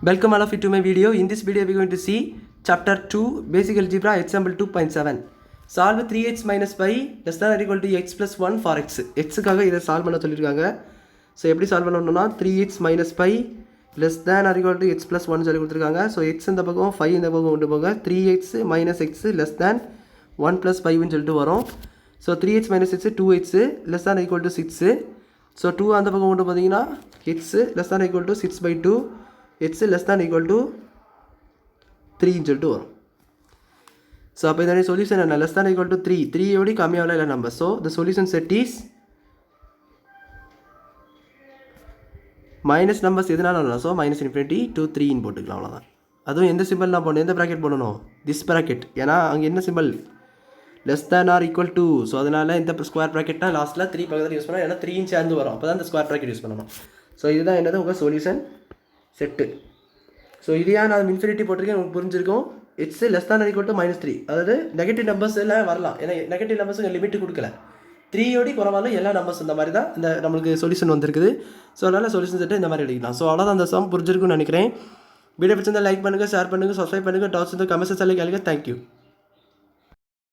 Welcome all of you to my video. In this video we are going to see chapter 2 basic algebra example 2.7. Solve 3x minus pi less than or equal to x plus 1 for x. Xக்காக இதை solve பண்ண சொல்லியிருக்காங்க. So எப்படி solve பண்ணணும்னா 3x minus pi less than or equal to x plus 1 சொல்லி கொடுத்துருக்காங்க. So x இந்த பக்கம் 5 இந்த பக்கம் கொண்டு போங்க. 3x minus x less than 1 plus 5ன்னு சொல்லிட்டு வரும். So 3x minus x 2x less than or equal to 6. So 2 அந்த பக்கம் கொண்டு போனீங்கன்னா x less than or equal to 6 by 2 x less than equal to 3 சொல்லிட்டு வரும். ஸோ அப்போ இதனுடைய சொல்யூஷன் என்ன? less than equal to 3 3 எப்படி கம்மியாகல இல்லை number. So the solution set is minus numbers எதுனாலும் வரலாம். ஸோ மைனஸ் இன்ஃபினிட்டி to 3ன்னு போட்டுக்கலாம், அவ்வளோதான். அதுவும் எந்த சிம்பிள் நான் போடணும், எந்த ப்ராக்கெட் போடணும்? This bracket. ஏன்னா அங்கே என்ன simple? Less than or equal to. So அதனால் இந்த ஸ்கொயர் ப்ராக்கெட்னா லாஸ்ட்டில் 3 பக்கத்தில் யூஸ் பண்ணலாம். ஏன்னா 3 சேர்ந்து வரும், அப்போ தான் இந்த ஸ்கொயர் ப்ராக்கெட் யூஸ் பண்ணணும். ஸோ இதுதான் என்னது உங்கள் சொல்யூஷன் செட்டு. ஸோ இதையா நான் இன்ஃபினிட்டி போட்டிருக்கேன், உங்களுக்கு புரிஞ்சிருக்கும். It's less than or equal to -3. அதாவது நெகட்டிவ் நம்பர்ஸ் எல்லாம் வரலாம். ஏன்னா நெகட்டிவ் நம்பர்ஸ் இங்கே லிமிட் கொடுக்கல. 3 குறவாலும் எல்லா நம்பர்ஸ் இந்த மாதிரி தான் இந்த நம்மளுக்கு சொல்யூஷன் வந்திருக்குது. ஸோ அதனால் சொல்யூஷன் செட்டு இந்த மாதிரி எடுக்கலாம். ஸோ அவ்வளோதான் அந்த சம் புரிஞ்சிருக்குன்னு நினைக்கிறேன். வீடியோ பிடிச்சிருந்தால் லைக் பண்ணுங்கள், ஷேர் பண்ணுங்கள், சப்ஸ்கிரைப் பண்ணுங்கள். டவுட்ஸ் இருந்தால் கமெண்ட்ஸ் எல்லாம் கேளுங்க. தேங்க்யூ.